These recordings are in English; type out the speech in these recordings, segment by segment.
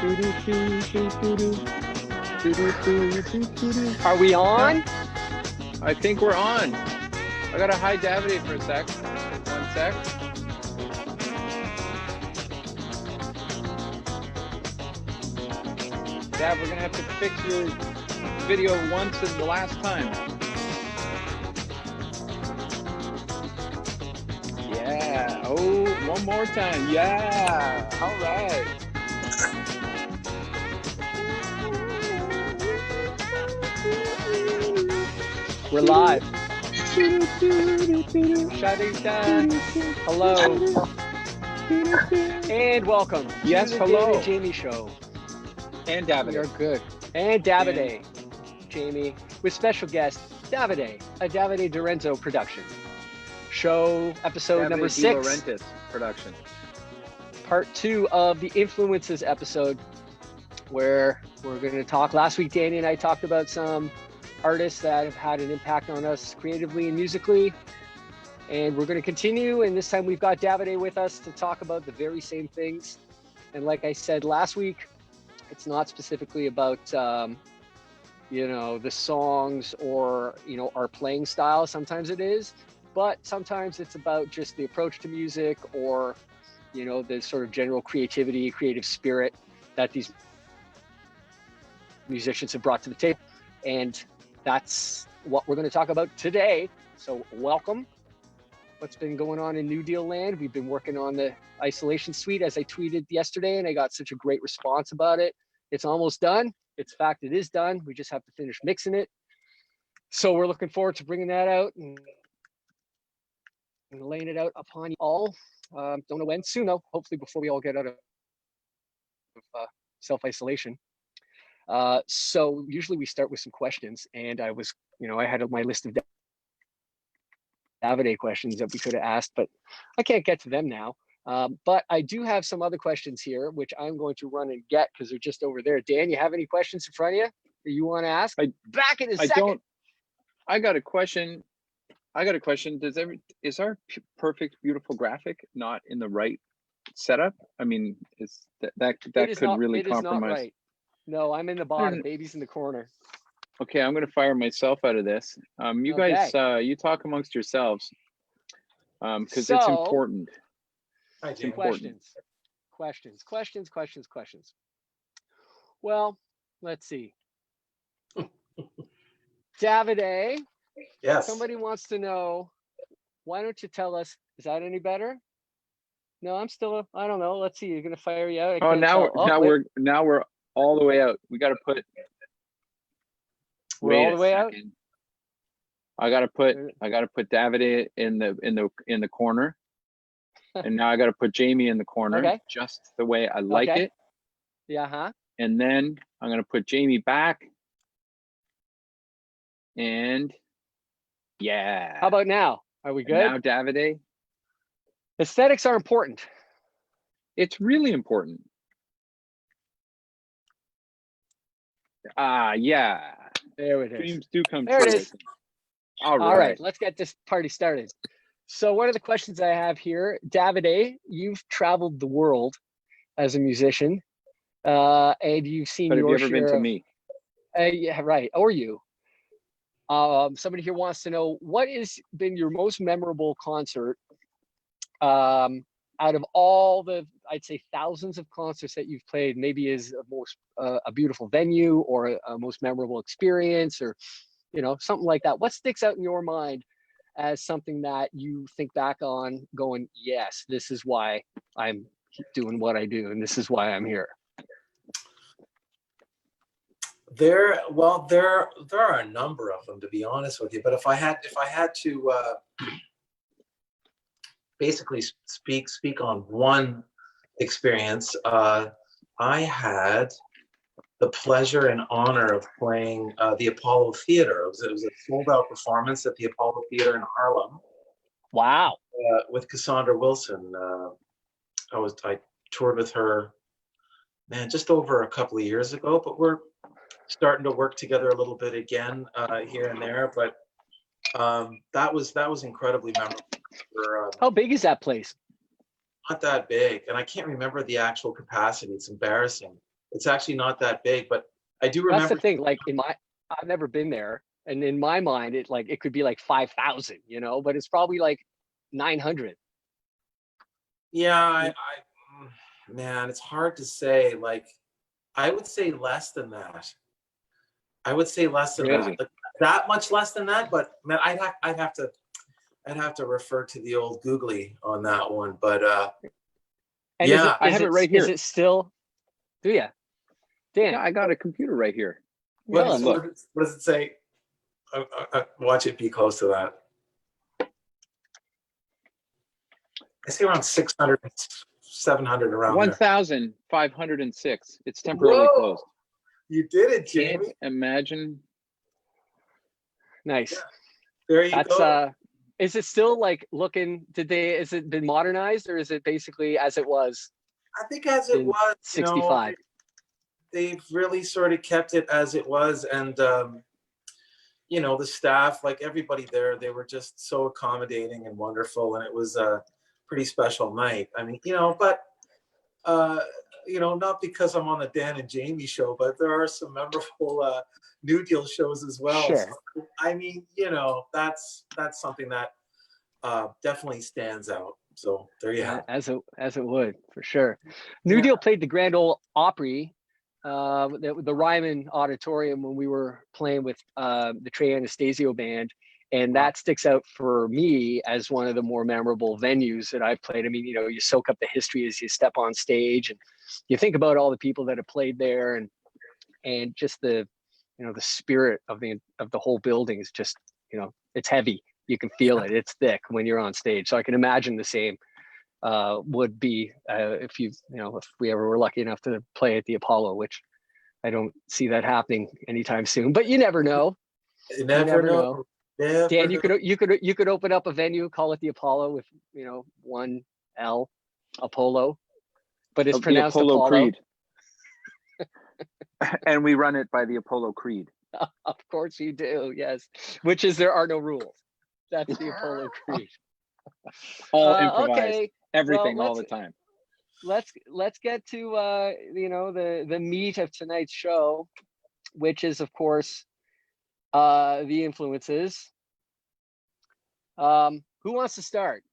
Are we on? I think we're on. I gotta hide Davide for a sec. 1 sec. Dad, we're gonna have to fix your video once and the last time. Yeah. Oh, one more time. Yeah. All right. We're live. Shutting down. Hello. And welcome Yes, to the hello. Dan and Jamie Show. And We are Davide. good. And Davide, Jamie, with special guest Davide, a Davide Dorenzo production. Show episode Davide number De 6. Laurentiis production. Part 2 of the Influences episode, where we're going to talk. Last week, Danny and I talked about some artists that have had an impact on us creatively and musically. And we're going to continue. And this time we've got Davide with us to talk about the very same things. And like I said last week, it's not specifically about, the songs or, our playing style. Sometimes it is, but sometimes it's about just the approach to music or, the sort of general creativity, creative spirit that these musicians have brought to the table. And that's what we're going to talk about today. So welcome. What's been going on in New Deal land? We've been working on the isolation suite, as I tweeted yesterday, and I got such a great response about it. It's almost done. In fact, it is done. We just have to finish mixing it. So we're looking forward to bringing that out and laying it out upon you all. Don't know when, soon though, hopefully before we all get out of self-isolation. So usually we start with some questions, and I was, I had my list of Davide questions that we could have asked, but I can't get to them now. But I do have some other questions here, which I'm going to run and get because they're just over there. Dan, you have any questions in front of you that you want to ask? Back in a second. I got a question. Is our perfect, beautiful graphic not in the right setup? I mean, is that could really compromise? Not right. No, I'm in the bottom. Baby's in the corner. Okay, I'm going to fire myself out of this. You guys, you talk amongst yourselves because it's important. Hi, Jim. Questions. Well, let's see. Davide. Yes. Somebody wants to know, why don't you tell us, is that any better? No, I'm still, I don't know. Let's see. You're going to fire you out. Now we're all the way out. We got to put. We're all the way out. I gotta put Davide in the corner, and now I gotta put Jamie in the corner, just the way I like it. Yeah. And then I'm gonna put Jamie back, and yeah. How about now? Are we good? And now Davide. Aesthetics are important. It's really important. Yeah. There it is. Dreams do come true. There it is. All right, let's get this party started. So one of the questions I have here, Davide, you've traveled the world as a musician, and you've seen your share. Have you ever been to me? Yeah, right. Or you. Somebody here wants to know, what has been your most memorable concert out of all the, I'd say, thousands of concerts that you've played? Maybe is a beautiful venue or a most memorable experience, or something like that. What sticks out in your mind as something that you think back on going, yes, this is why I'm doing what I do, and this is why I'm here? There are a number of them, to be honest with you. But if I had to basically speak on one experience, I had the pleasure and honor of playing the Apollo Theater. It was a sold-out performance at the Apollo Theater in Harlem. Wow! With Cassandra Wilson. I toured with her, just over a couple of years ago. But we're starting to work together a little bit again here and there. But that was incredibly memorable. How big is that place? Not that big, and I can't remember the actual capacity. It's embarrassing. It's actually not that big, but I do remember. That's the thing. Like I've never been there, and in my mind, it could be like 5,000, but it's probably like 900. Yeah, man, it's hard to say. Like, I would say less than that. I would say less than that. Like, that much less than that. But man, I'd have to refer to the old Googly on that one. But and yeah, I have it right here. Is it still? Do you, Dan? Yeah, I got a computer right here. What does it say? Watch it be close to that. I say around 600, 700 around 1,506. It's temporarily closed. You did it, Jamie. Can't imagine. Nice. Yeah. There you go. Is it still like looking? Is it been modernized, or is it basically as it was? I think as it was. 65. They've really sort of kept it as it was, and the staff, like everybody there, they were just so accommodating and wonderful, and it was a pretty special night. I mean, but not because I'm on the Dan and Jamie show, but there are some memorable New Deal shows as well. Sure. So, I mean, that's something that definitely stands out. So there you have it. As it would, for sure. New Deal played the Grand Ole Opry, the Ryman Auditorium, when we were playing with the Trey Anastasio band. And that sticks out for me as one of the more memorable venues that I've played. I mean, you soak up the history as you step on stage, and you think about all the people that have played there, and just the spirit of the whole building is just, it's heavy. You can feel it. It's thick when you're on stage. So I can imagine the same would be if we ever were lucky enough to play at the Apollo, which I don't see that happening anytime soon. But you never know. You never know. Dan, you could open up a venue, call it the Apollo with one L, Apollo, but it's pronounced the Apollo Apollo. Creed. And we run it by the Apollo Creed. Of course you do, yes. Which is there are no rules. That's the Apollo Creed. All improvised. Okay. Everything all the time. Let's get to the meat of tonight's show, which is of course the influences. Who wants to start?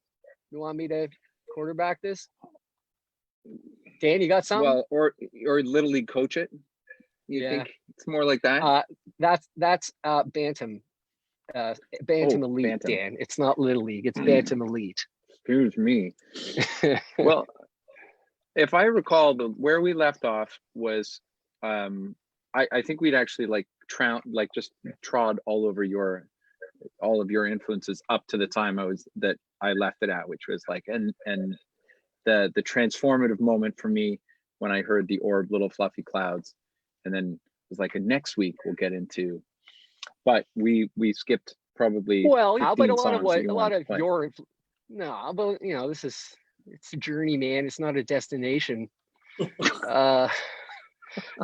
You want me to quarterback this? Dan, you got something? Well, or Little League coach it. You think it's more like that? That's Bantam. Bantam Elite, Bantam. Dan. It's not Little League. It's Bantam Elite. Excuse me. Well, if I recall, where we left off was, I think we'd actually just trod all of your influences up to the time that I left it at, which was like, and the transformative moment for me when I heard the Orb Little Fluffy Clouds, and then it was like next week we'll get into, but we skipped probably. Well, but a lot of your, no, but it's a journey, man. It's not a destination. A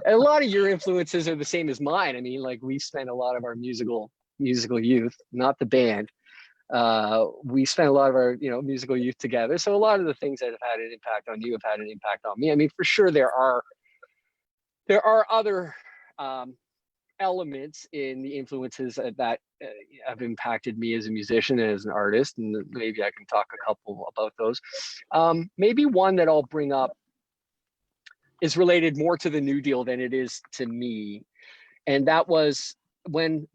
lot of your influences are the same as mine. I mean, like, we spent a lot of our musical youth, not the band. We spent a lot of our musical youth together. So a lot of the things that have had an impact on you have had an impact on me. I mean, for sure there are other elements in the influences that have impacted me as a musician and as an artist, and maybe I can talk a couple about those. Maybe one that I'll bring up is related more to the New Deal than it is to me, and that was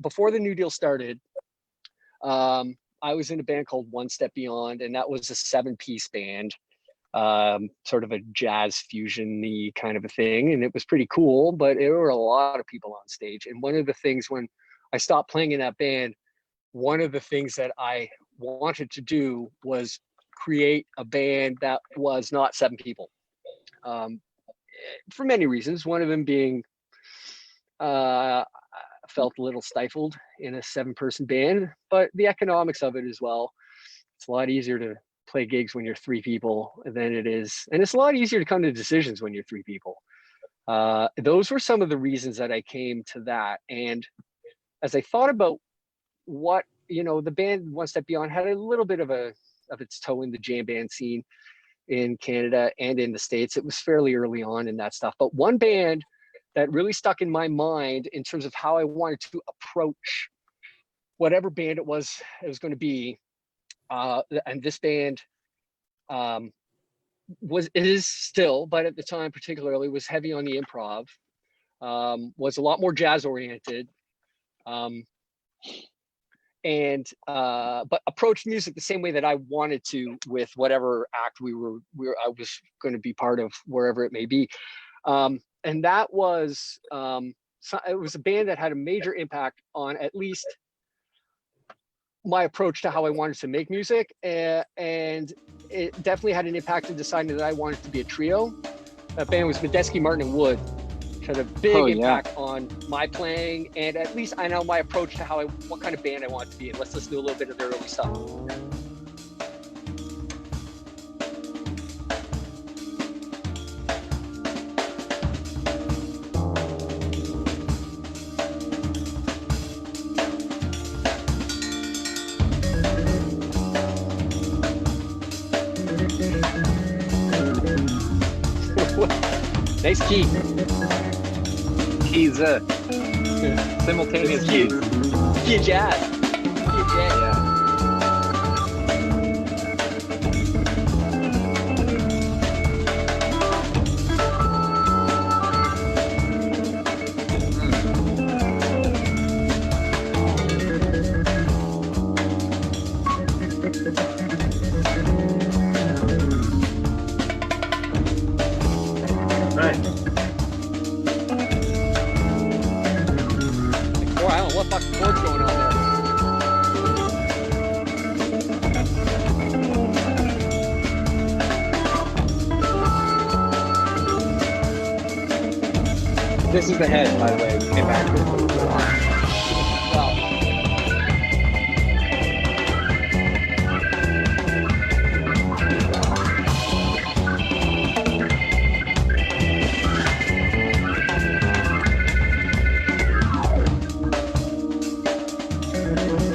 before the New Deal started. I was in a band called One Step Beyond, and that was a 7-piece band, sort of a jazz fusion-y kind of a thing. And it was pretty cool, but there were a lot of people on stage. And one of the things when I stopped playing in that band, one of the things that I wanted to do was create a band that was not 7 people, for many reasons. One of them being, felt a little stifled in a 7-person band, but the economics of it as well. It's a lot easier to play gigs when you're 3 people than it is, and it's a lot easier to come to decisions when you're 3 people. Those were some of the reasons that I came to that. And as I thought about what, the band One Step Beyond had a little bit of its toe in the jam band scene. in Canada and in the States. It was fairly early on in that stuff. But one band that really stuck in my mind in terms of how I wanted to approach whatever band it was going to be, and this band is still, but at the time particularly was heavy on the improv, was a lot more jazz oriented, but approached music the same way that I wanted to with whatever act I was going to be part of, wherever it may be. And that was, it was a band that had a major impact on at least my approach to how I wanted to make music. And it definitely had an impact in deciding that I wanted to be a trio. That band was Medeski, Martin, and Wood, which had a big impact on my playing, and at least I know my approach to what kind of band I want to be in. Let's listen to a little bit of their early stuff. Nice key. Keys, simultaneous keys. Key of jazz. Key of jazz. Yeah. What's going on there? This is the head, by the way. Came back to it.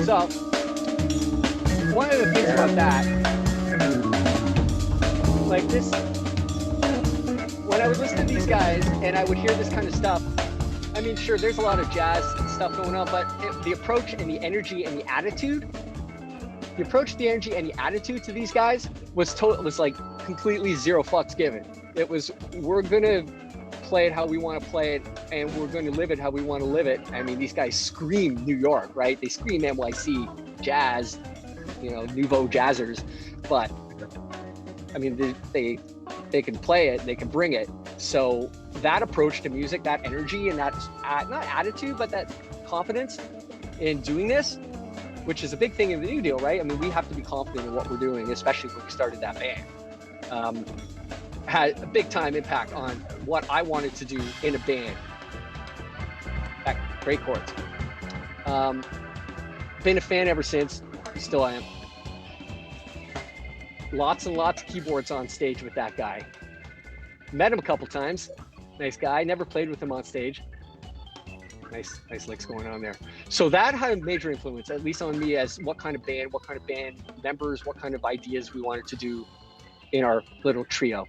So, one of the things about that, like this, when I would listen to these guys and I would hear this kind of stuff, I mean, sure, there's a lot of jazz stuff going on, but the approach and the energy and the attitude, to these guys was like completely zero fucks given. It was, we're gonna play it how we want to play it, and we're going to live it how we want to live it. I mean, these guys scream New York, right? They scream NYC jazz, nouveau jazzers, but I mean, they can play it, they can bring it. So that approach to music, that energy, and that not attitude, but that confidence in doing this, which is a big thing in the New Deal, right? I mean, we have to be confident in what we're doing, especially when we started that band. Had a big time impact on what I wanted to do in a band. Great chords. Been a fan ever since, still am. Lots and lots of keyboards on stage with that guy. Met him a couple times. Nice guy, never played with him on stage. Nice licks going on there. So that had a major influence, at least on me, as what kind of band members, what kind of ideas we wanted to do in our little trio.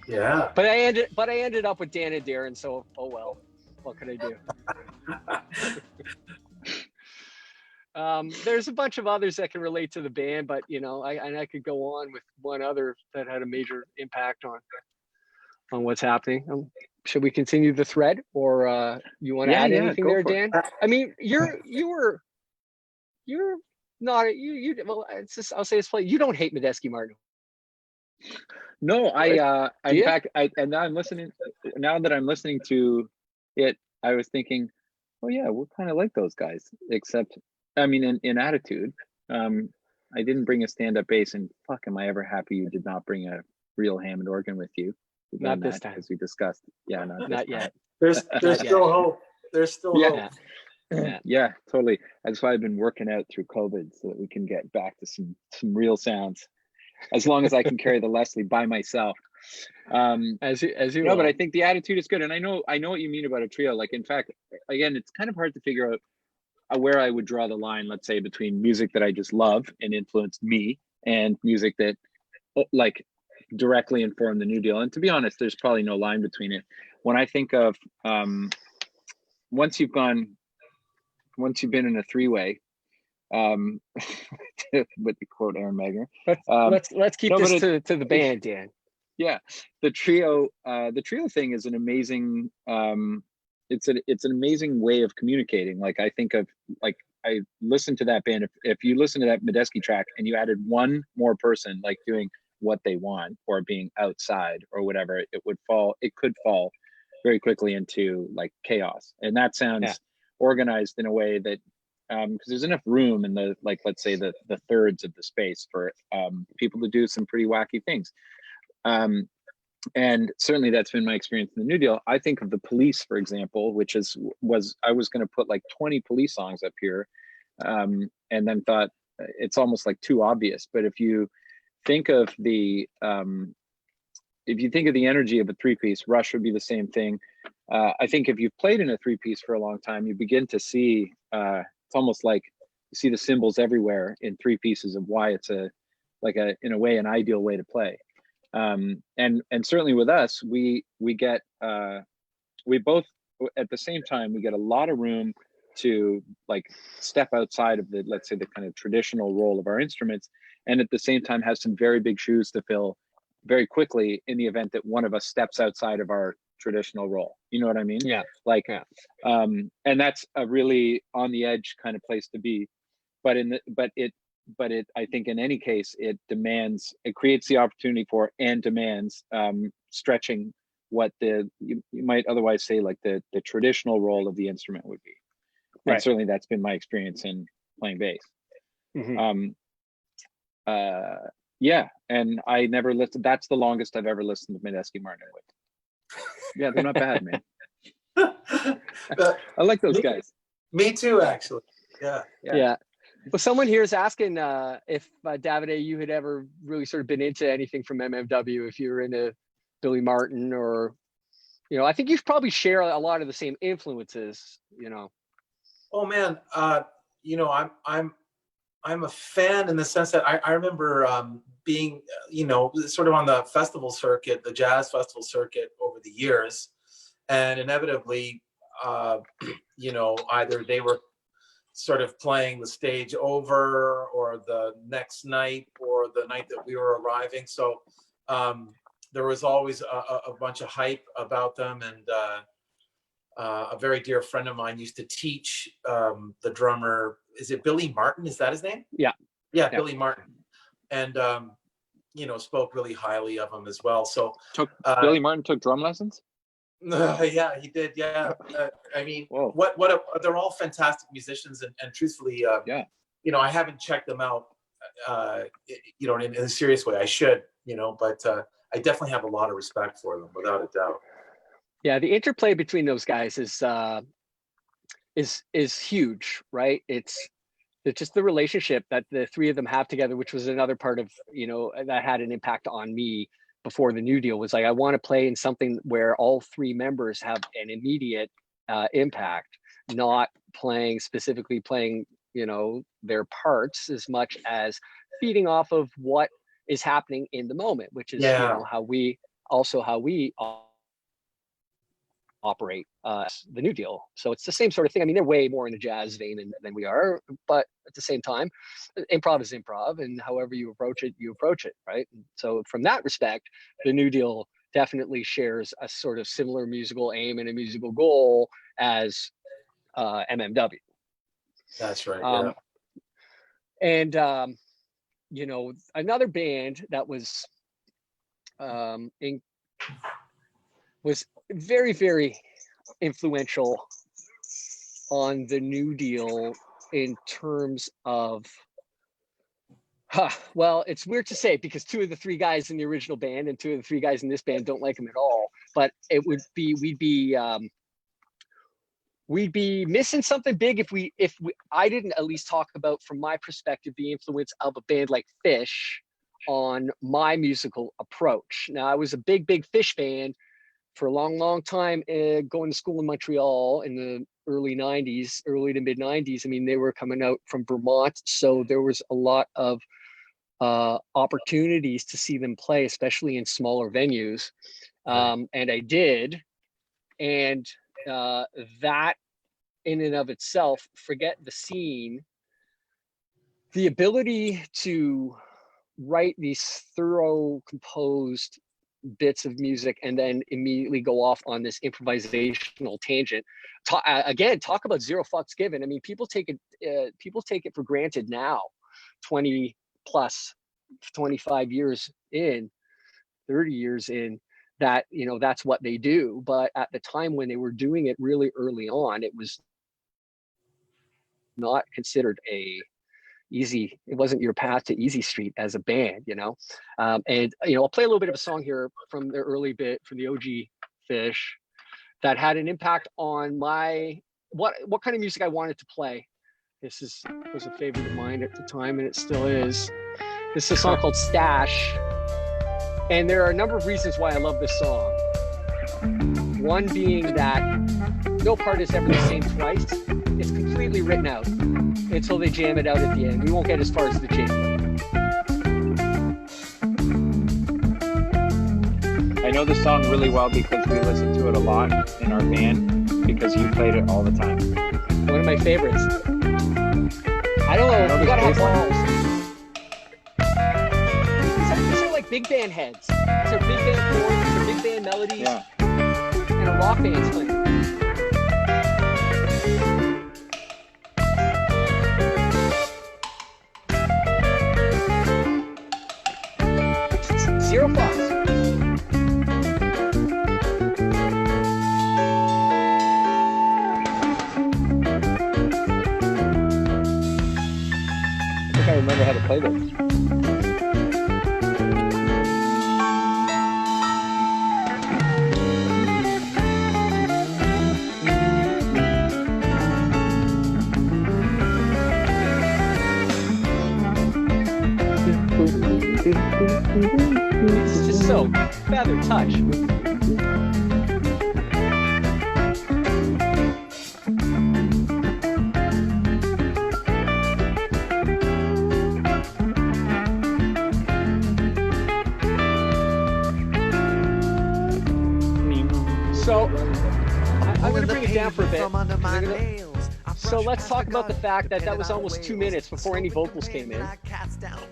Yeah. But I ended up with Dan and Darren, so oh well. What could I do? There's a bunch of others that can relate to the band, but I could go on with one other that had a major impact on what's happening. Should we continue the thread, or you want to add anything there, Dan? I mean, you're not well. It's just, I'll say it's plain. You don't hate Medeski, Martin. No, in fact, now that I'm listening to it, I was thinking, oh yeah, we're kind of like those guys, except, I mean, in attitude. I didn't bring a stand-up bass, and fuck, am I ever happy you did not bring a real Hammond organ with you. Not this time, as we discussed. Yeah, not yet. There's still hope. There's still hope. Yeah, totally. That's why I've been working out through COVID, so that we can get back to some real sounds. As long as I can carry the Leslie by myself. As you know, but I think the attitude is good. And I know what you mean about a trio. Like, in fact, again, it's kind of hard to figure out where I would draw the line, let's say, between music that I just love and influenced me, and music that, like, directly informed the New Deal. And to be honest, there's probably no line between it. When I think of once you've been in a three-way, with the quote Aaron Megner. Let's keep this to the band, Dan. Yeah, the trio thing is an amazing. It's an amazing way of communicating. Like I think of I listen to that band. If you listen to that Medeski track and you added one more person like doing what they want or being outside or whatever, it could fall very quickly into like chaos. And that sounds organized in a way that because there's enough room in the let's say the thirds of the space for people to do some pretty wacky things. And certainly that's been my experience in the New Deal. I think of the Police, for example, which I was going to put like 20 Police songs up here, and then thought it's almost like too obvious. But if you think of the energy of a three-piece, Rush would be the same thing. I think if you've played in a three-piece for a long time, you begin to see it's almost like you see the symbols everywhere in three pieces of why it's in a way an ideal way to play. And certainly with us, we get we both at the same time we get a lot of room to like step outside of the, let's say, the kind of traditional role of our instruments, and at the same time have some very big shoes to fill very quickly in the event that one of us steps outside of our traditional role. You know what I mean? Yeah. And that's a really on the edge kind of place to be. But I think in any case, it creates the opportunity for and demands stretching what you might otherwise say like the traditional role of the instrument would be. And certainly that's been my experience in playing bass. Mm-hmm. And I never listened. That's the longest I've ever listened to Medeski Martin with. Yeah, they're not bad, man. I like those guys. Me too, actually. Yeah. Well, someone here is asking if Davide, you had ever really sort of been into anything from MMW, if you were into Billy Martin or, I think you probably share a lot of the same influences, Oh man, I'm a fan in the sense that I remember being, sort of on the festival circuit, the jazz festival circuit over the years, and inevitably, either they were sort of playing the stage over or the next night or the night that we were arriving. So there was always a bunch of hype about them. And a very dear friend of mine used to teach the drummer, is it Billy Martin? Is that his name? Yeah. Billy Martin. And, spoke really highly of him as well. So Billy Martin took drum lessons? Yeah, he did. Yeah. I mean, whoa. They're all fantastic musicians. And truthfully, I haven't checked them out, in a serious way. I should, but I definitely have a lot of respect for them, without a doubt. Yeah, the interplay between those guys is huge, right? It's just the relationship that the three of them have together, which was another part of, that had an impact on me before the New Deal. Was like, I want to play in something where all three members have an immediate impact, not specifically playing, their parts as much as feeding off of what is happening in the moment, which is how we operate the New Deal. So it's the same sort of thing. I mean, they're way more in the jazz vein than we are, but at the same time, improv is improv, and however you approach it, right? And so from that respect, the New Deal definitely shares a sort of similar musical aim and a musical goal as MMW. That's right. And another band that was very, very influential on the New Deal in terms of, well, it's weird to say because two of the three guys in the original band and two of the three guys in this band don't like him at all, but we'd be missing something big if I didn't at least talk about, from my perspective, the influence of a band like Phish on my musical approach. Now, I was a big Phish fan for a long time, going to school in Montreal in the early to mid 90s. I mean, they were coming out from Vermont, so there was a lot of opportunities to see them play, especially in smaller venues. And I did. And that in and of itself, forget the scene, the ability to write these thorough composed bits of music and then immediately go off on this improvisational tangent. Again, talk about zero fucks given. I mean, people take it for granted now, 20 plus 25 years in, 30 years in, that, you know, that's what they do. But at the time when they were doing it really early on, it was not considered it wasn't your path to easy street as a band, you know. And you know, I'll play a little bit of a song here from the early bit from the OG Fish that had an impact on what kind of music I wanted to play. This was a favorite of mine at the time, and it still is. This is a song called Stash, and there are a number of reasons why I love this song. One being that no part is ever the same twice. It's completely written out until they jam it out at the end. We won't get as far as the jam. I know the song really well because we listen to it a lot in our band because you played it all the time. One of my favorites. I don't know, you gotta have balls. These are like big band heads. These are big band chords, these are big band melodies. Yeah. And a rock band's playing. Zero fucks. I think I remember how to play this. It's just so feather touch. So I'm going to bring it down for a bit. So let's talk about the fact that that was almost 2 minutes before any vocals came in,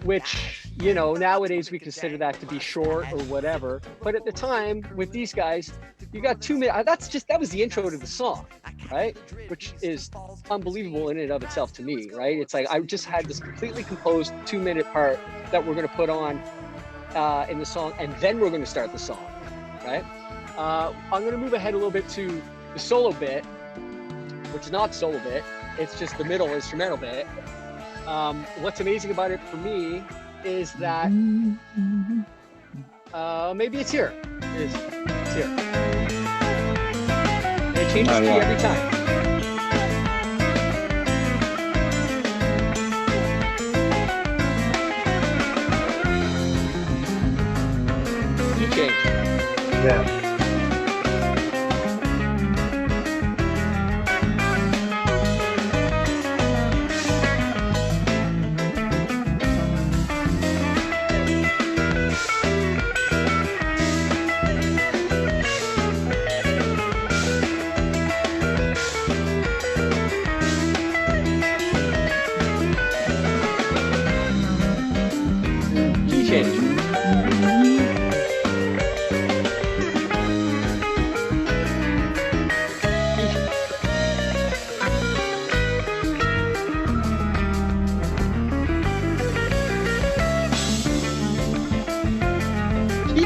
which, you know, nowadays we consider that to be short or whatever. But at the time with these guys, you got 2 minutes. That was the intro to the song, right? Which is unbelievable in and of itself to me, right? It's like I just had this completely composed 2 minute part that we're going to put on in the song, and then we're going to start the song, right? I'm going to move ahead a little bit to the solo bit, which is not solo bit, it's just the middle instrumental bit. What's amazing about it for me is that maybe it's here. It's here. And it changes key every time. Key change. Yeah.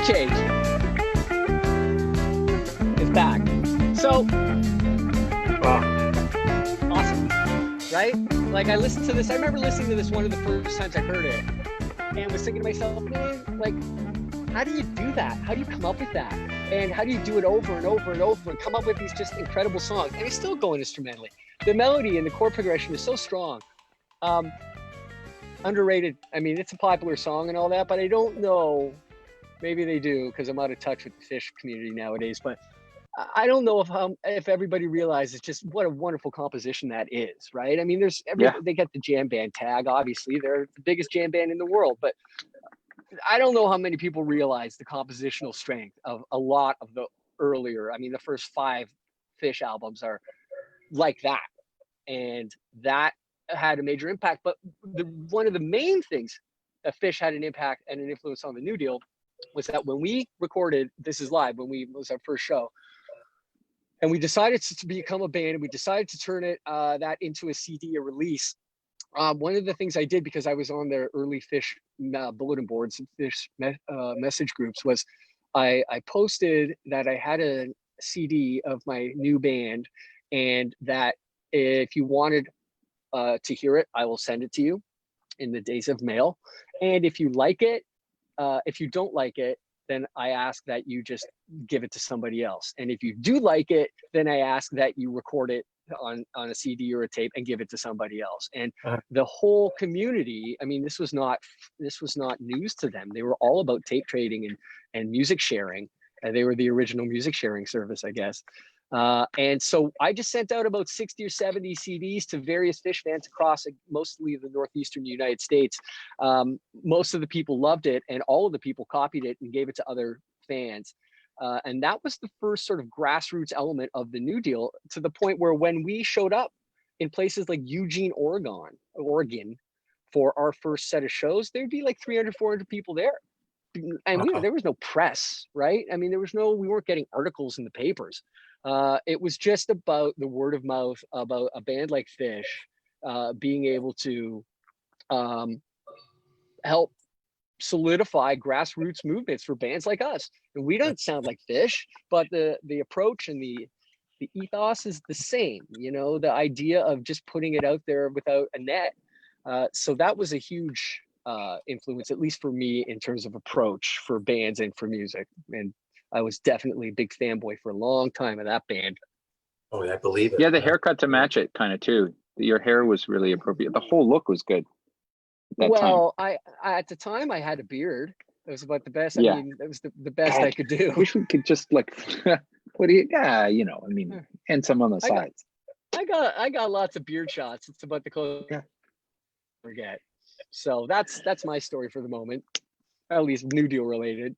Change is back. So awesome, right? Like I listened to this. I remember listening to this one of the first times I heard it, and was thinking to myself, man, like, how do you do that? How do you come up with that? And how do you do it over and over and over and come up with these just incredible songs? And it's still going instrumentally. The melody and the chord progression is so strong. Underrated. I mean, it's a popular song and all that, but I don't know. Maybe they do because I'm out of touch with the Fish community nowadays. But I don't know if everybody realizes just what a wonderful composition that is, right? I mean, they get the jam band tag, obviously. They're the biggest jam band in the world, but I don't know how many people realize the compositional strength of a lot of the earlier, I mean, the first 5 Phish albums are like that. And that had a major impact. But one of the main things that Phish had an impact and an influence on the New Deal was that when we recorded This Is Live, was our first show, and we decided to become a band, and we decided to turn that into a CD, a release. One of the things I did, because I was on the early Phish bulletin boards and Phish message groups, was I posted that I had a CD of my new band, and that if you wanted to hear it, I will send it to you in the days of mail. And if you like it, if you don't like it, then I ask that you just give it to somebody else. And if you do like it, then I ask that you record it on a CD or a tape and give it to somebody else. And the whole community, I mean, this was not news to them. They were all about tape trading and music sharing. And they were the original music sharing service, I guess. And so I just sent out about 60 or 70 CDs to various Phish fans across mostly the northeastern United States. Most of the people loved it, and all of the people copied it and gave it to other fans. And that was the first sort of grassroots element of the New Deal, to the point where when we showed up in places like Eugene, Oregon for our first set of shows, there'd be like 300, 400 people there. And there was no press, right? I mean, we weren't getting articles in the papers. It was just about the word of mouth about a band like Phish being able to help solidify grassroots movements for bands like us. And we don't sound like Phish, but the approach and the ethos is the same, the idea of just putting it out there without a net. So that was a huge influence, at least for me, in terms of approach for bands and for music. And I was definitely a big fanboy for a long time of that band. Oh, I believe it. Yeah, the haircut to match it, kind of too. Your hair was really appropriate. The whole look was good. Well, I at the time I had a beard. It was about the best. Yeah. I mean, it was the best I could do. I wish we could just like, what do you? Yeah, I mean, and some on the sides. I got lots of beard shots. It's about the close I forget. So that's my story for the moment, at least New Deal related.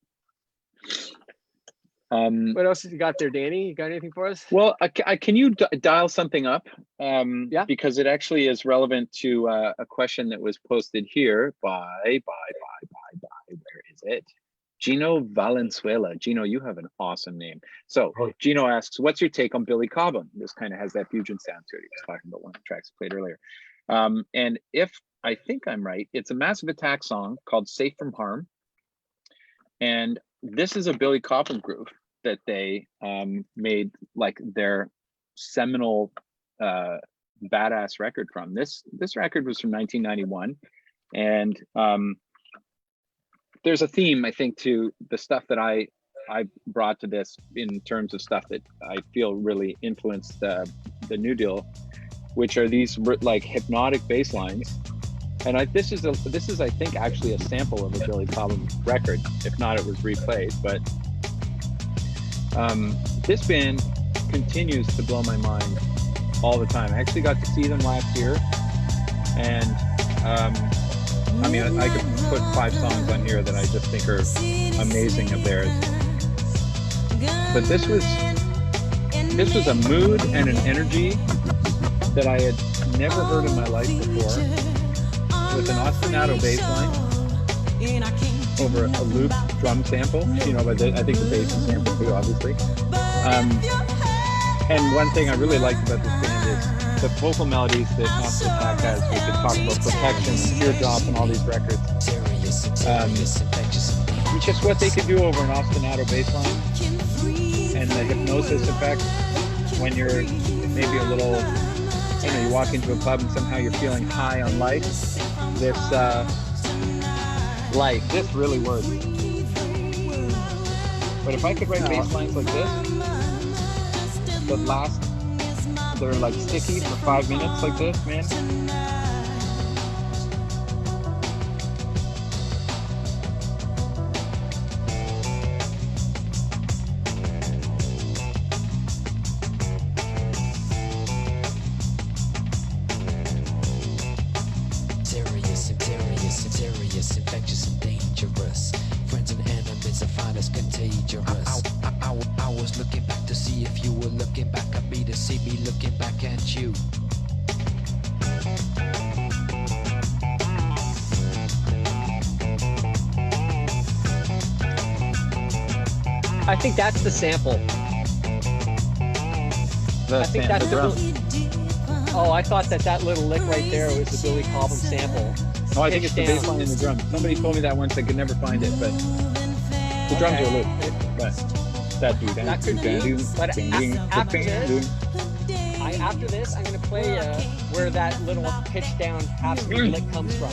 What else have you got there, Danny? You got anything for us? Well, can you dial something up? Yeah. Because it actually is relevant to a question that was posted here by where is it? Gino Valenzuela. Gino, you have an awesome name. So Gino asks, what's your take on Billy Cobham? This kind of has that fusion sound to it. He was talking about one of the tracks played earlier. And if I think I'm right, it's a Massive Attack song called Safe from Harm. And this is a Billy Cobham groove that they made like their seminal badass record from. This record was from 1991. And there's a theme, I think, to the stuff that I brought to this in terms of stuff that I feel really influenced the New Deal, which are these like hypnotic bass lines. And this is I think actually a sample of a Billy Cobham record. If not, it was replayed. But this band continues to blow my mind all the time. I actually got to see them last year, and I mean, I could put 5 songs on here that I just think are amazing of theirs. But this was a mood and an energy that I had never heard in my life before, with an ostinato bass line over a looped drum sample, but I think the bass is sampled too, obviously. And one thing I really liked about this band is the vocal melodies that Massive Attack has. We could talk about Protection, Teardrop, and all these records. Just what they could do over an ostinato bass line, and the hypnosis effect when you're maybe a little, you walk into a club and somehow you're feeling high on life. This really works. But if I could write bass lines like this that last, they're like sticky for 5 minutes like this, man. contagious. I was looking back to see if you were looking back at me, to see me looking back at you. I think that's the sample. I think that's the drum. Oh, I thought that little lick right there was the Billy Cobham sample. No, I think it's the Pitch bass down. line and the drum. Somebody told me that once. I could never find it, but the drums are loose. But that dude, That could be, but after this, I'm gonna play where that little pitch down half speed lick comes from.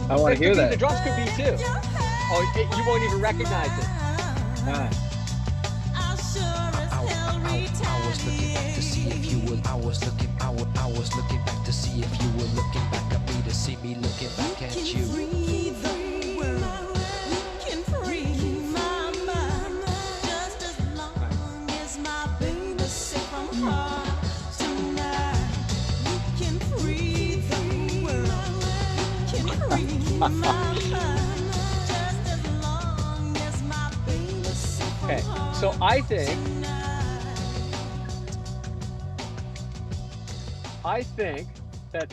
I want It to hear could be- that. The drums could be too. Oh, you won't even recognize it. Ah. I was looking back to see if you were. I was looking back to see if you were looking back at me, to see me looking back at you. Okay, so I think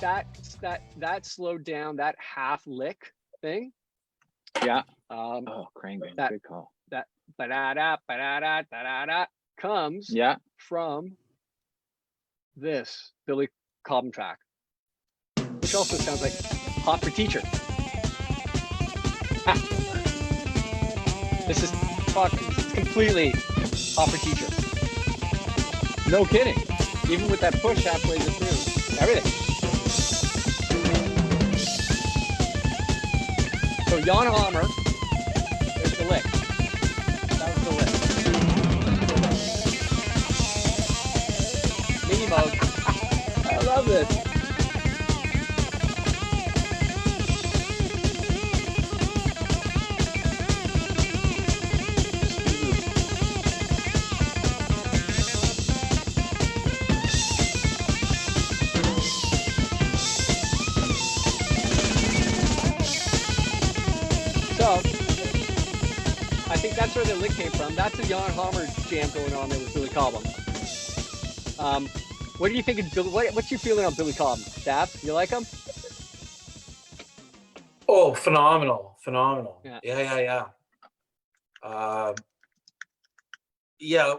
that slowed down that half lick thing. Yeah. Um, Oh, Crangbane. that- Good call. that ba-da-da, ba-da-da, da-da-da comes Yeah. from this Billy Cobham track, which also sounds like Hot for Teacher. This is completely Hot for Teacher. No kidding. Even with that push halfway through, everything. So Jan Hammer is the lick. That was the lick. Mini mode. I love this. So, I think that's where the lick came from. That's a Jan Hammer jam going on there with Billy Cobham. What do you think of Billy? What's your feeling on Billy Cobham? Dab, you like him? Oh, phenomenal. Yeah. Yeah. Yeah,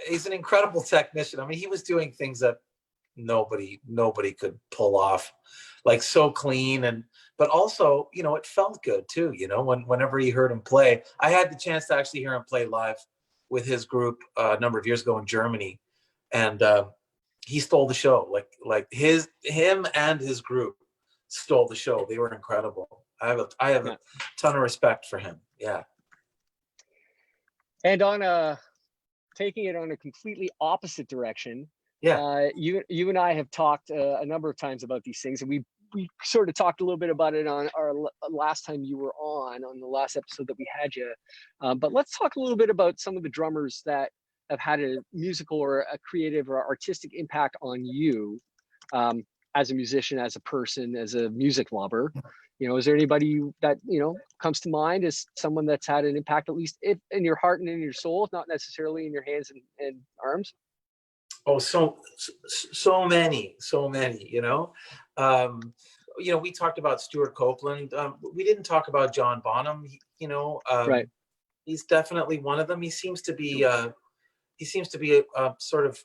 he's an incredible technician. I mean, he was doing things that nobody could pull off, like so clean, but also, it felt good too, whenever you heard him play. I had the chance to actually hear him play live with his group a number of years ago in Germany, and he stole the show. Like him and his group stole the show. They were incredible. I have a ton of respect for him. Yeah. And on taking it on a completely opposite direction, Yeah. you and I have talked a number of times about these things, and we sort of talked a little bit about it on our last time you were on the last episode that we had you. But let's talk a little bit about some of the drummers that have had a musical or a creative or artistic impact on you, as a musician, as a person, as a music lover. Is there anybody that comes to mind as someone that's had an impact, at least in your heart and in your soul, not necessarily in your hands and arms? Oh, so many. We talked about Stuart Copeland. We didn't talk about John Bonham. Right. He's definitely one of them. He seems to be a sort of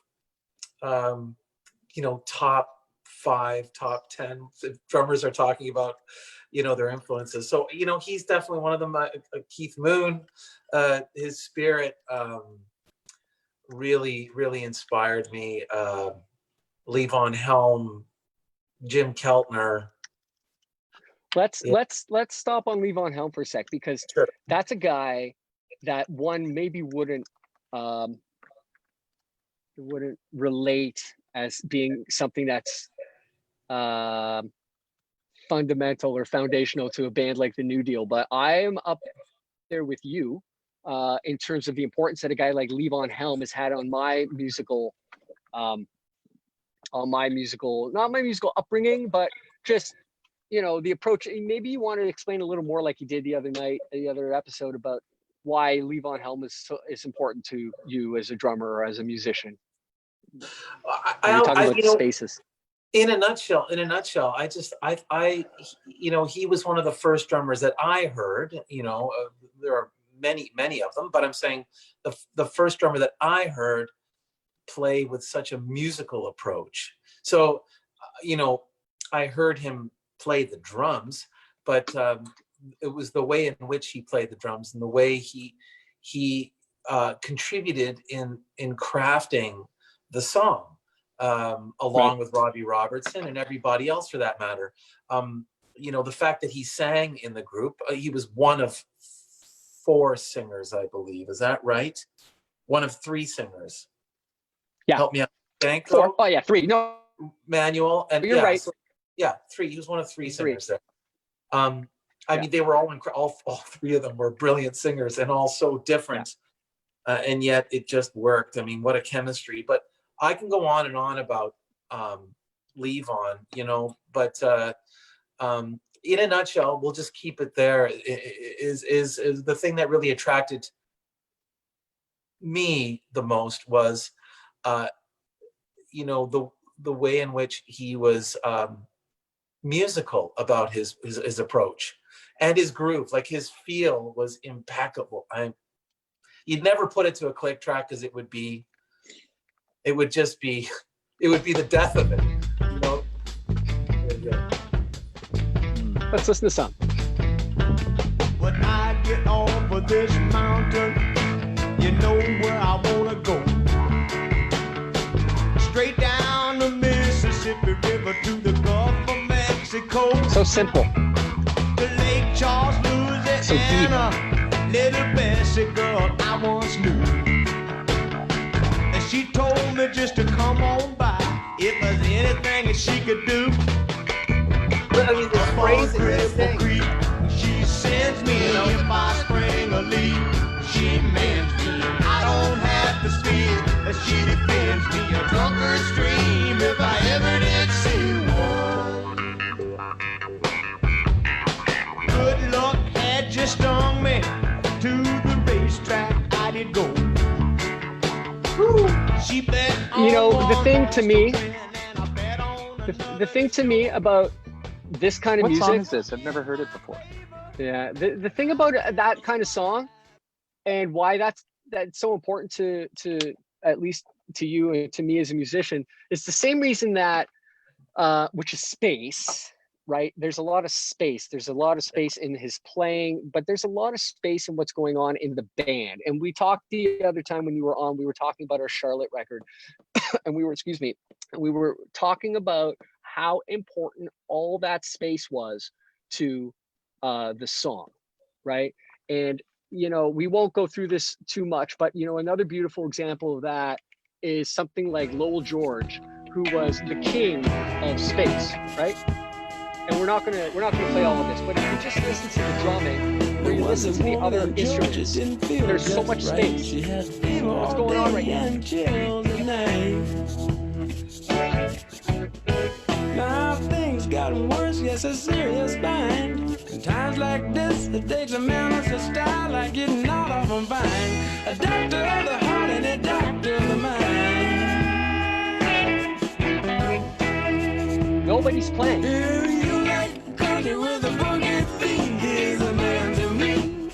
top 5, top 10 drummers are talking about their influences. So he's definitely one of them. Keith Moon, his spirit really inspired me. Levon Helm, Jim Keltner. Let's stop on Levon Helm for a sec, because Sure. that's a guy that one maybe wouldn't relate as being something that's fundamental or foundational to a band like the New Deal. But I'm up there with you in terms of the importance that a guy like Levon Helm has had on my musical, not my musical upbringing, but just the approach. Maybe you want to explain a little more, like you did the other episode, about why Levon Helm is important to you as a drummer or as a musician. You're talking about spaces. In a nutshell, I he was one of the first drummers that I heard. There are many of them, but I'm saying the first drummer that I heard play with such a musical approach. So, I heard him play the drums, but it was the way in which he played the drums and the way he contributed in crafting the song. Along with Robbie Robertson and everybody else for that matter. The fact that he sang in the group, he was one of 4 singers, I believe. Is that right? One of 3 singers. Yeah. Help me out. Thank 4. Oh yeah, 3. No. Manuel. And you're right. So, 3. He was one of 3 singers there. I mean, they were all 3 of them were brilliant singers and all so different. Yeah. And yet it just worked. I mean, what a chemistry. But I can go on and on about Levon, but in a nutshell, we'll just keep it there. Is the thing that really attracted me the most was, the way in which he was musical about his approach and his groove. Like his feel was impeccable. You'd never put it to a click track because it would be the death of it, Let's listen to some. When I get off of this mountain, you know where I wanna go. Straight down the Mississippi River to the Gulf of Mexico. So simple. To Lake Charles, Louisiana. Little Bessie girl I once knew. She told me just to come on by if there's anything that she could do. I mean, this phrase Cripple Creek, she sends me if I spring a leak. She mends me, I don't have to speak. She defends me, a drunkard stream if I ever did see one. Good luck had just stung me. To the racetrack I did go. The thing to me about this kind of music. What song is this? I've never heard it before. Yeah, the thing about that kind of song and why that's so important to at least to you and to me as a musician is the same reason that which is space, right? There's a lot of space. There's a lot of space in his playing, but there's a lot of space in what's going on in the band. And we talked the other time when you were on, we were talking about our Charlotte record and we were talking about how important all that space was to the song, right? And, we won't go through this too much, but, another beautiful example of that is something like Lowell George, who was the king of space, right? And we're not gonna play all of this, but if you just listen to the drumming, or you listen to the other instruments, there's so much space. What's going on right now? Now things got worse, yes, a serious bind. In times like this, it takes a man with a style like getting out of a bind. A doctor of the heart and a doctor of the mind. Nobody's playing. With a boogie thing, here's a man to me.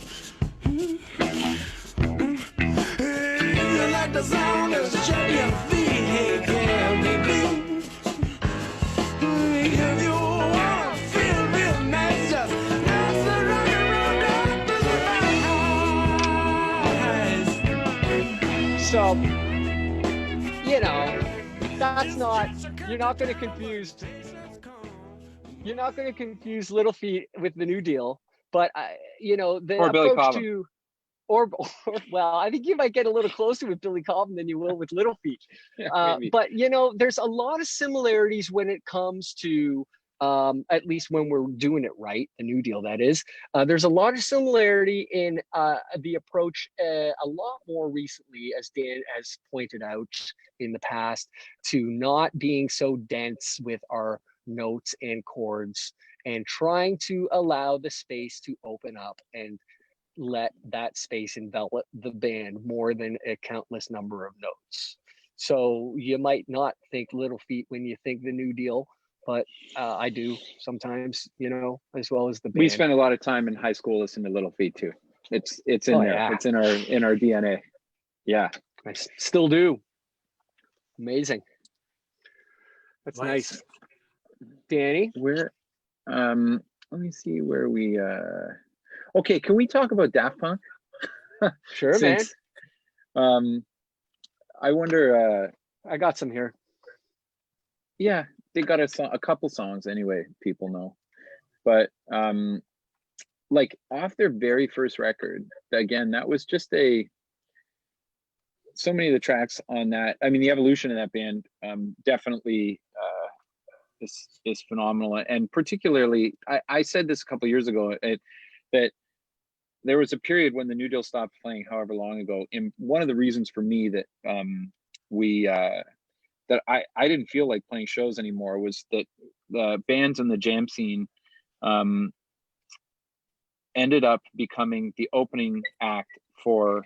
You like the sound of shut your feet, hey, can we be? If you wanna feel real nice, just dance the rock and roll down to the rise. So, that's not. You're not going to confuse. You're not going to confuse Little Feat with the New Deal, but the or Billy approach Cobham. to, or well, I think you might get a little closer with Billy Cobham than you will with Little Feat. But there's a lot of similarities when it comes to, at least when we're doing it right, the New Deal that is. There's a lot of similarity in the approach, a lot more recently, as Dan has pointed out in the past, to not being so dense with our notes and chords and trying to allow the space to open up and let that space envelop the band more than a countless number of notes. So you might not think Little Feat when you think the New Deal, but I do sometimes, you know, as well as the band. We spent a lot of time in high school listening to Little Feat too. It's in Oh, there. yeah. It's in our DNA. Yeah. I still do. Amazing. That's Nice. nice. Danny? Where let me see where we okay, can we talk about Daft Punk? Sure, Since, I wonder I got some here. yeah, they got a couple songs anyway, people know. But like off their very first record, again, that was just so many of the tracks on that, I mean, the evolution of that band definitely is phenomenal. And particularly, I said this a couple of years ago, that there was a period when the New Deal stopped playing however long ago. And one of the reasons for me that that I didn't feel like playing shows anymore was that the bands in the jam scene ended up becoming the opening act for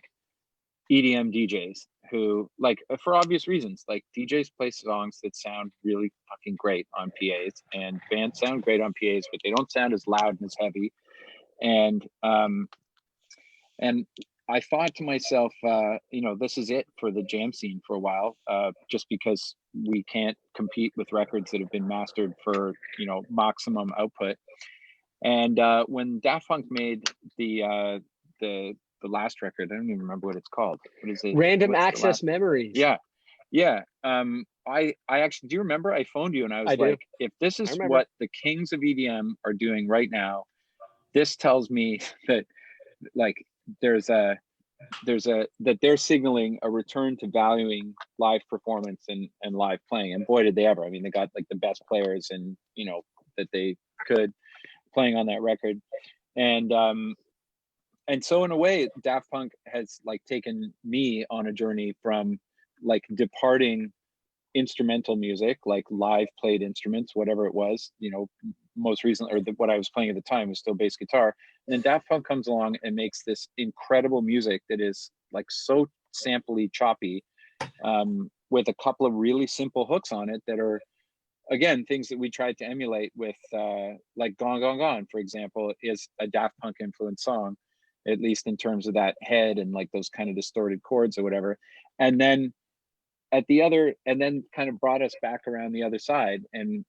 EDM DJs who, like, for obvious reasons, like DJs play songs that sound really fucking great on PAs, and bands sound great on PAs, but they don't sound as loud and as heavy. And I thought to myself, you know, this is it for the jam scene for a while, just because we can't compete with records that have been mastered for, you know, maximum output. And when Daft Punk made the last record, I don't even remember what it's called. What is it? Random What's the Access last- Memories. Yeah. I actually, do you remember I phoned you and I was I do. like, if this is remember. what the kings of EDM are doing right now, this tells me that, like, that they're signaling a return to valuing live performance and live playing. And boy, did they ever. I mean, they got like the best players and, you know, that they could playing on that record. And so in a way, Daft Punk has like taken me on a journey from like departing instrumental music, like live played instruments, whatever it was, you know, most recently, or what I was playing at the time was still bass guitar. And then Daft Punk comes along and makes this incredible music that is like so sampley, choppy, with a couple of really simple hooks on it that are, again, things that we tried to emulate with, like Gone, Gone, Gone, for example, is a Daft Punk influenced song, at least in terms of that head and like those kind of distorted chords or whatever. And then kind of brought us back around the other side and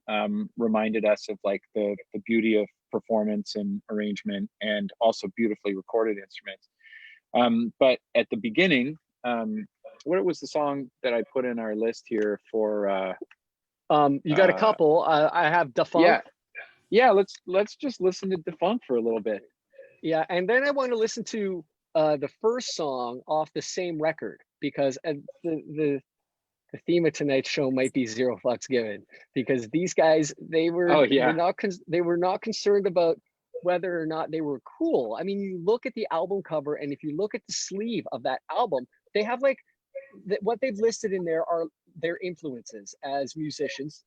reminded us of like the beauty of performance and arrangement and also beautifully recorded instruments. But at the beginning, what was the song that I put in our list here for? You got a couple. I have Defunct. Yeah. Let's just listen to Defunct for a little bit. Yeah, and then I want to listen to the first song off the same record, because the theme of tonight's show might be Zero Fucks Given, because these guys, they were not concerned about whether or not they were cool. I mean, you look at the album cover, and if you look at the sleeve of that album, they have like what they've listed in there are their influences as musicians.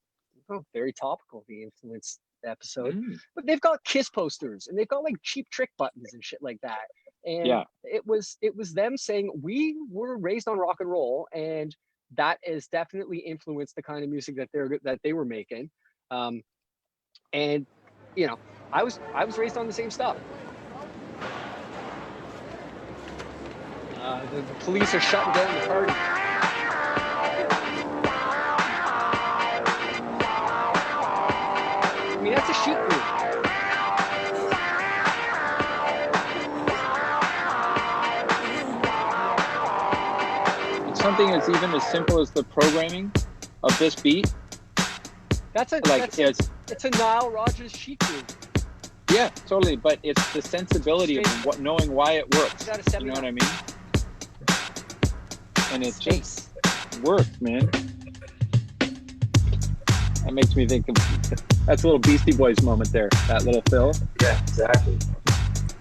Oh, very topical, the influence episode. But they've got Kiss posters and they've got like Cheap Trick buttons and shit like that. And it was them saying, we were raised on rock and roll, and that has definitely influenced the kind of music that they were making. And you know, I was raised on the same stuff. The police are shutting down the party. I mean, that's a sheet group. It's something that's even as simple as the programming of this beat. It's a Nile Rodgers sheet group. Yeah, totally. But it's the sensibility of knowing why it works. You know what I mean? And it just worked, man. That makes me think of, that's a little Beastie Boys moment there, that little fill. Yeah, exactly.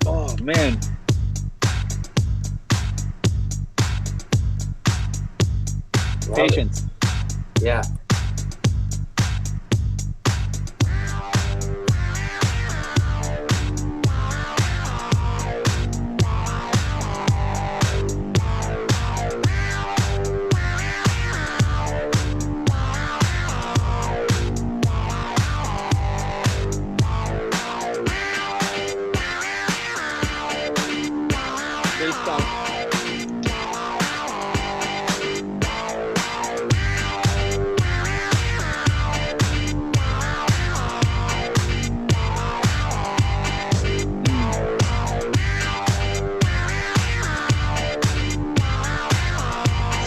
Oh, man. Love Patience. it. Yeah.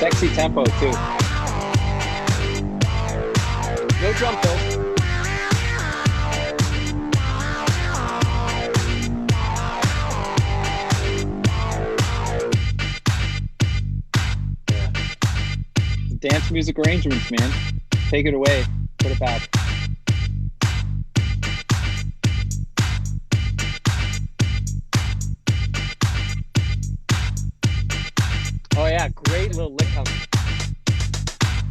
Sexy tempo too. No drum fill. Dance music arrangements, man. Take it away. Put it back. Oh yeah, great little lick coming.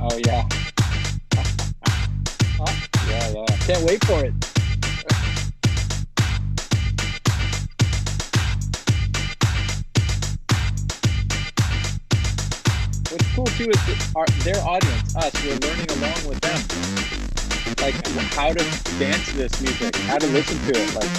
Oh yeah. Oh, Yeah. can't wait for it. What's cool too is their audience, us, we're learning along with them. Like how to dance to this music, how to listen to it. Like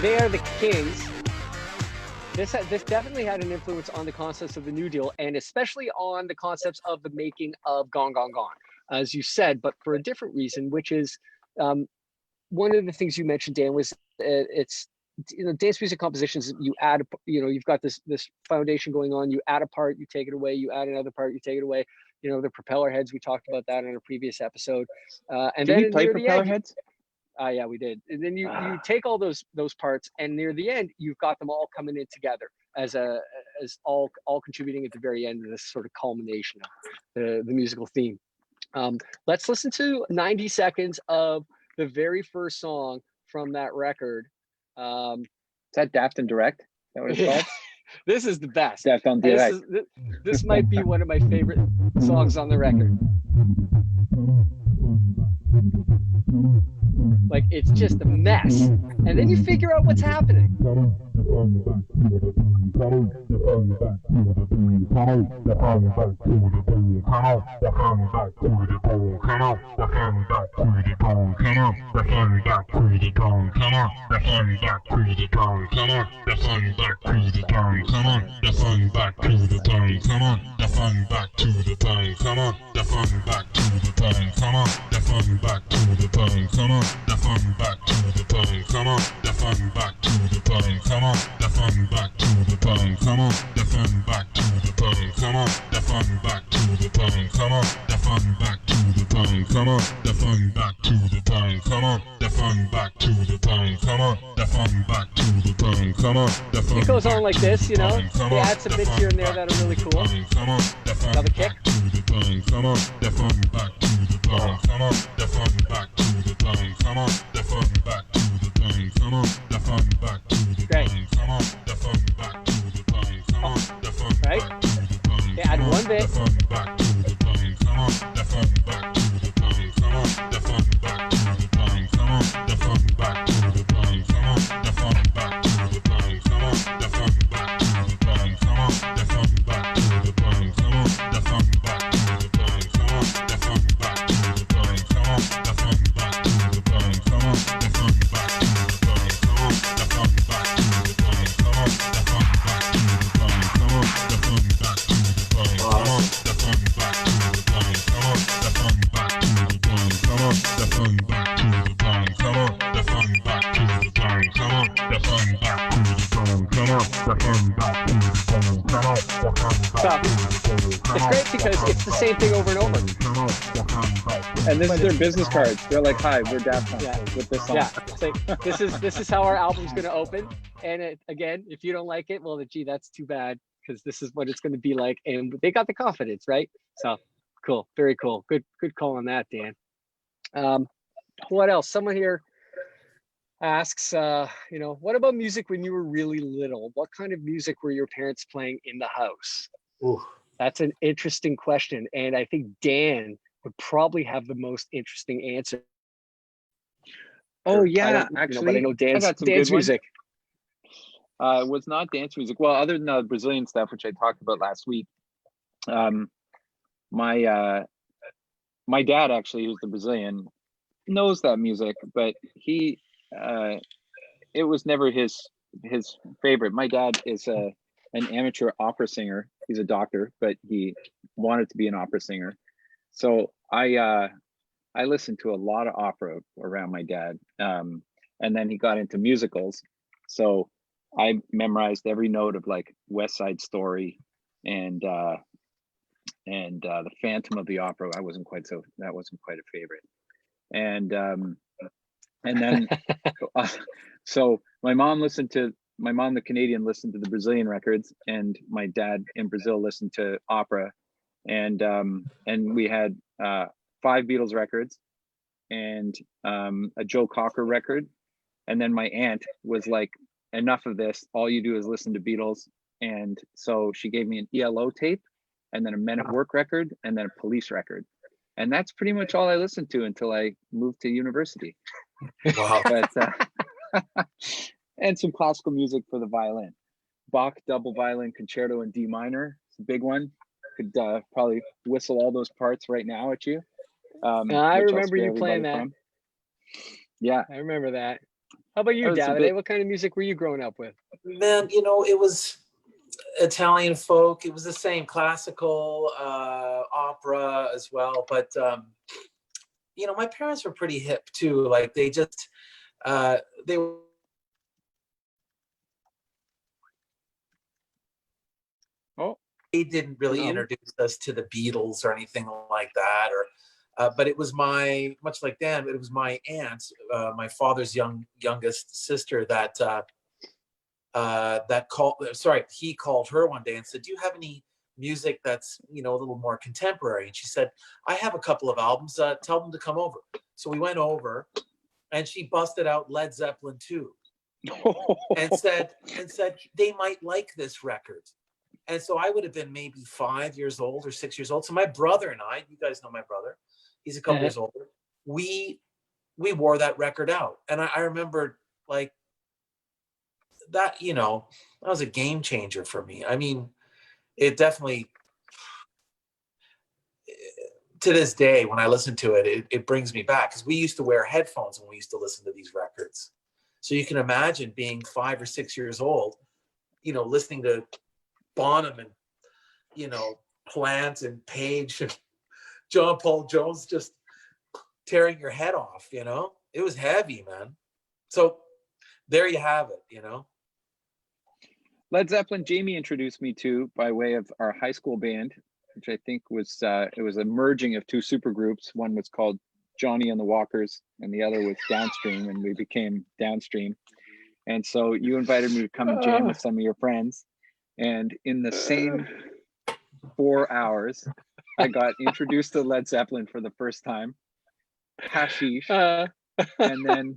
They Are the Kings. This definitely had an influence on the concepts of the New Deal, and especially on the concepts of the making of Gone, Gone, Gone, as you said, but for a different reason, which is one of the things you mentioned, Dan, was it's, you know, dance music compositions, you add, you know, you've got this foundation going on, you add a part, you take it away, you add another part, you take it away. You know, the propeller heads, we talked about that in a previous episode. And did then we play near the Propeller end, Heads? yeah, we did. And then you take all those parts, and near the end, you've got them all coming in together as all contributing at the very end of this sort of culmination of the musical theme. Let's listen to 90 seconds of the very first song from that record. Is that Daft and Direct? Is that what it's called? This is the best. Daft on And Direct. this might be one of my favorite songs on the record. Like, it's just a mess. And then you figure out what's happening. It goes on like this, you know. They add some bits here and there that are really cool. Another kick. Great. Right? They add one bit. It's great because it's the same thing over and over. And this is their business card. They're like, "Hi, we're Daft Punk Yeah. with this song." Yeah, it's like, this is how our album's going to open. And again, if you don't like it, well, gee, that's too bad, because this is what it's going to be like. And they got the confidence, right? So cool, very cool. Good call on that, Dan. What else? Someone here asks, what about music when you were really little? What kind of music were your parents playing in the house? Ooh. That's an interesting question, and I think Dan would probably have the most interesting answer. Oh I yeah, don't- actually, but I know Dan's got some good ones. music. It was not dance music. Well, other than the Brazilian stuff, which I talked about last week. My dad, actually, who's the Brazilian, knows that music, but he it was never his favorite. My dad is an amateur opera singer. He's a doctor, but he wanted to be an opera singer. So I listened to a lot of opera around my dad, and then he got into musicals. So I memorized every note of like West Side Story and the Phantom of the Opera. That wasn't quite a favorite. And then so my mom, the Canadian, listened to the Brazilian records, and my dad in Brazil listened to opera. And we had 5 Beatles records and a Joe Cocker record. And then my aunt was like, enough of this, all you do is listen to Beatles. And so she gave me an ELO tape, and then a Men at Work record, and then a Police record. And that's pretty much all I listened to until I moved to university. Wow. But and some classical music for the violin. Bach double violin concerto in D minor. It's a big one. Could probably whistle all those parts right now at you. I which I'll remember spare you playing everybody that. from. Yeah. I remember that. How about you, That was a Davide? bit- What kind of music were you growing up with? Man, it was Italian folk. It was the same, classical, opera as well. But my parents were pretty hip too. Like they just they were. Oh. They didn't really No. introduce us to the Beatles or anything like that, but it was much like Dan, it was my aunt, my father's youngest sister, he called her one day and said, "Do you have any music that's a little more contemporary?" And she said, "I have a couple of albums. Tell them to come over." So we went over, and she busted out Led Zeppelin 2 and said they might like this record. And so I would have been maybe 5 years old or 6 years old. So my brother and I, you guys know my brother, he's a couple years older. We wore that record out. And I remember like that, that was a game changer for me. I mean, it definitely, to this day, when I listen to it, it brings me back, because we used to wear headphones when we used to listen to these records. So you can imagine being 5 or 6 years old, listening to Bonham and Plant and Page and John Paul Jones just tearing your head off. It was heavy, man. So there you have it. Led Zeppelin, Jamie introduced me to by way of our high school band, which I think was it was a merging of 2 supergroups. One was called Johnny and the Walkers, and the other was Downstream, and we became Downstream. And so you invited me to come and jam with some of your friends. And in the same 4 hours, I got introduced to Led Zeppelin for the first time, hashish, and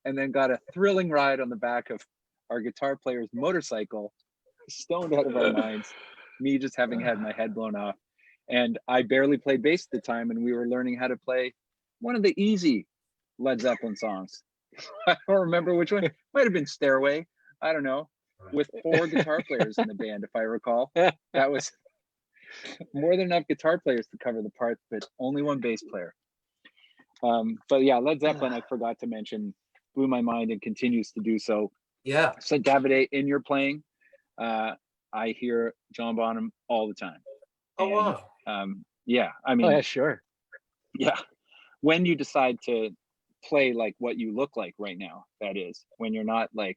then got a thrilling ride on the back of our guitar player's motorcycle, stoned out of our minds, me just having had my head blown off. And I barely played bass at the time, and we were learning how to play one of the easy Led Zeppelin songs. I don't remember which one. It might have been Stairway. I don't know. With 4 guitar players in the band, if I recall. That was more than enough guitar players to cover the parts, but only 1 bass player. But yeah, Led Zeppelin, I forgot to mention, blew my mind and continues to do so. Yeah. So Davide, in your playing, I hear John Bonham all the time. Oh, wow. Yeah, I mean, Oh, yeah, sure. yeah. When you decide to play like what you look like right now. That is, when you're not like,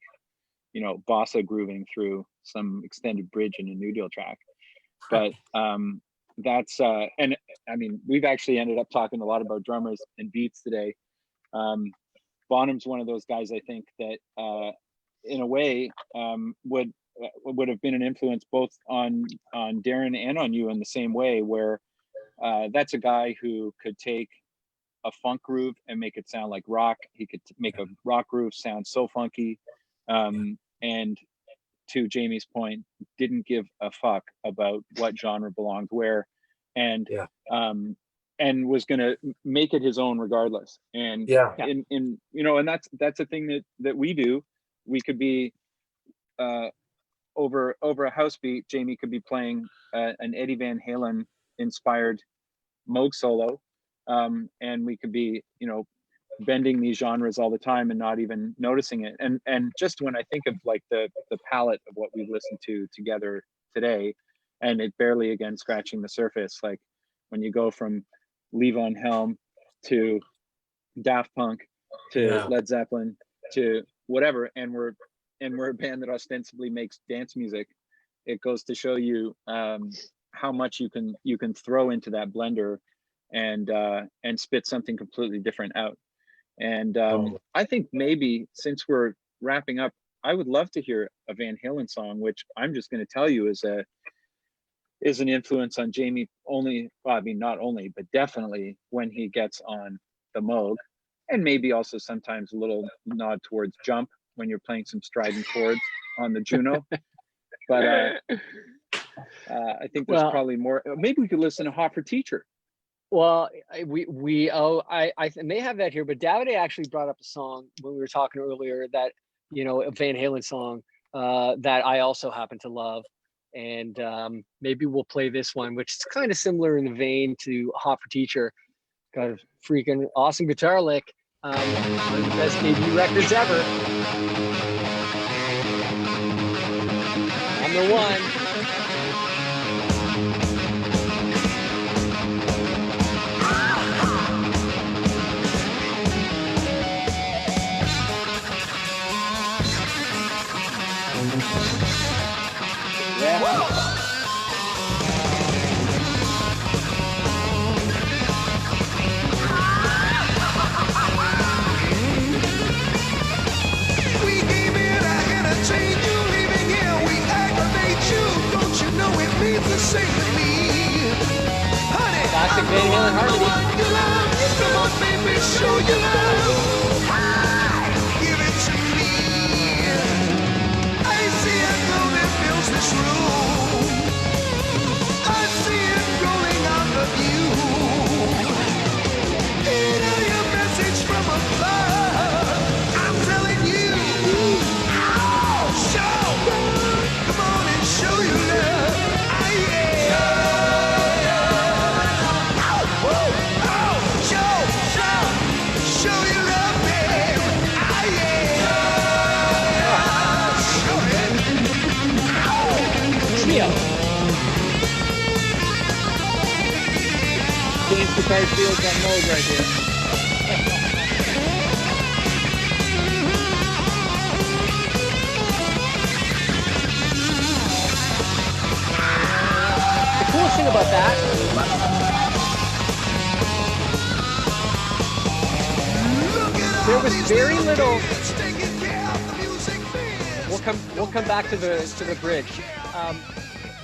you know, bossa grooving through some extended bridge in a New Deal track. But that's and I mean, we've actually ended up talking a lot about drummers and beats today. Bonham's one of those guys, I think, that in a way would have been an influence both on Darren and on you in the same way, where that's a guy who could take a funk groove and make it sound like rock. He could make a rock groove sound so funky. And to Jamie's point, didn't give a fuck about what genre belonged where, and was gonna make it his own regardless. And in you know, and that's a thing that we do. We could be over a house beat. Jamie could be playing an Eddie Van Halen inspired Moog solo, and we could be, you know, bending these genres all the time and not even noticing it. And just when I think of like the palette of what we've listened to together today, and it barely again scratching the surface, like when you go from Levon Helm to Daft Punk to Led Zeppelin to whatever, and we're a band that ostensibly makes dance music, it goes to show you how much you can throw into that blender and spit something completely different out. And I think maybe since we're wrapping up, I would love to hear a Van Halen song, which I'm just going to tell you is an influence on Jamie only. Well, I mean, not only, but definitely when he gets on the Moog, and maybe also sometimes a little nod towards Jump when you're playing some strident chords on the Juno. But I think there's probably more. Maybe we could listen to Hot for Teacher. Well, I may have that here, but Davide actually brought up a song when we were talking earlier that, you know, a Van Halen song that I also happen to love. And maybe we'll play this one, which is kind of similar in the vein to Hot for Teacher. Got a freaking awesome guitar lick. One of the best debut records ever. I'm the one. Classic Van Halen harmony. Come on, baby, show your love. Give it to me. I see a glow that fills this room. I see it growing out of you. Hear your message from above. I'm telling you. Show. Come on and show your love. James Guitar Fields on Moog right here. The coolest thing about that, there was very little. We'll come back to the bridge.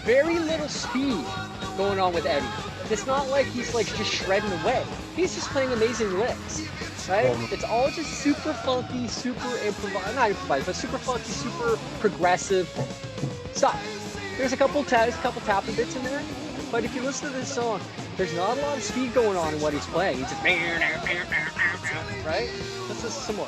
Very little speed going on with Eddie. It's not like he's like just shredding away. He's just playing amazing licks, right? It's all just super funky, super not improvised, but super funky, super progressive stuff. There's a couple tapping bits in there, but if you listen to this song, there's not a lot of speed going on in what he's playing. He's just right. This is some more.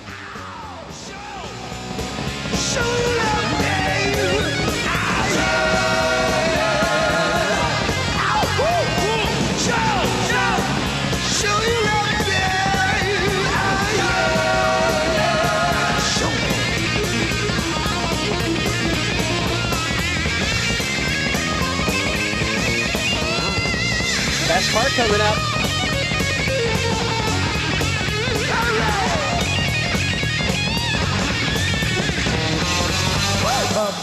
Best part coming up.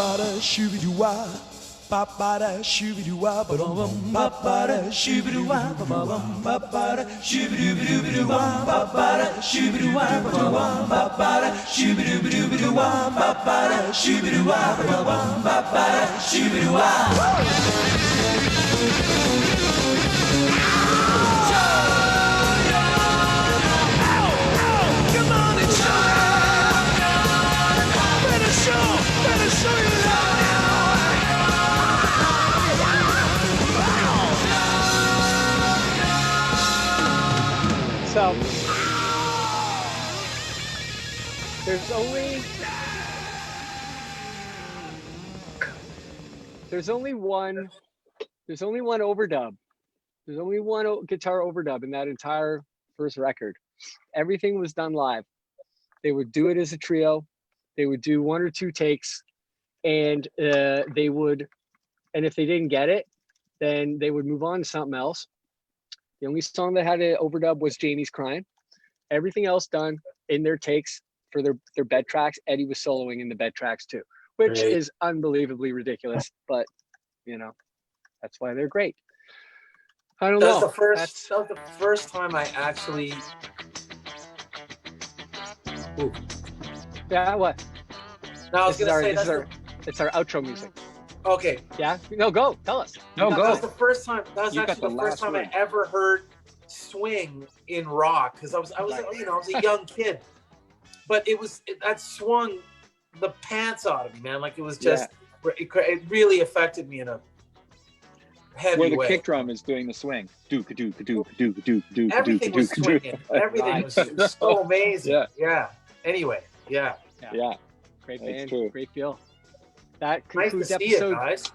ba da shooby doo wah, ba ba da shooby doo wah, ba bum ba ba da shooby doo wah, ba bum ba ba da shooby doo doo wah, ba ba da shooby doo wah, ba bum ba ba da shooby doo doo wah, ba ba da shooby doo wah, ba bum ba ba da shooby doo wah. So there's only one overdub. There's only one guitar overdub in that entire first record. Everything was done live. They would do it as a trio. They would do 1 or 2 takes, and if they didn't get it, then they would move on to something else. The only song that had an overdub was Jamie's Crying. Everything else done in their takes for their bed tracks. Eddie was soloing in the bed tracks too, which Right. is unbelievably ridiculous, but that's why they're great. I don't know. That was the first time I actually. Ooh. Yeah, what? No, I was This is gonna our, say this is that's our, it's our outro music. okay. Yeah? No, go. Tell us. No, That go. was the first time. That was You got actually the the first last time word. I ever heard swing in rock because I was I was a young kid, but that swung the pants out of me, man. Like it was just it really affected me in a heavy Where the way. kick drum is doing the swing. Dook dook dook dook dook dook Everything was swinging. Everything was so amazing. Yeah. Yeah. Anyway, yeah. Yeah. Great That's band. true. Great feel. That Nice to concludes see you episode. guys.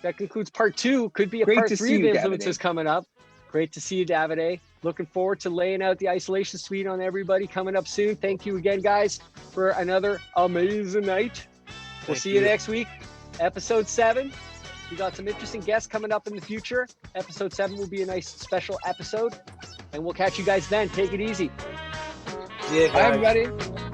That concludes part 2. Could be a Great part to 3 see of you, Influences Davide. coming up. Great to see you, Davide. Looking forward to laying out the isolation suite on everybody coming up soon. Thank you again, guys, for another amazing night. We'll Thank see you you. next week. Episode 7. We got some interesting guests coming up in the future. Episode 7 will be a nice special episode. And we'll catch you guys then. Take it easy. See you Bye, guys. everybody.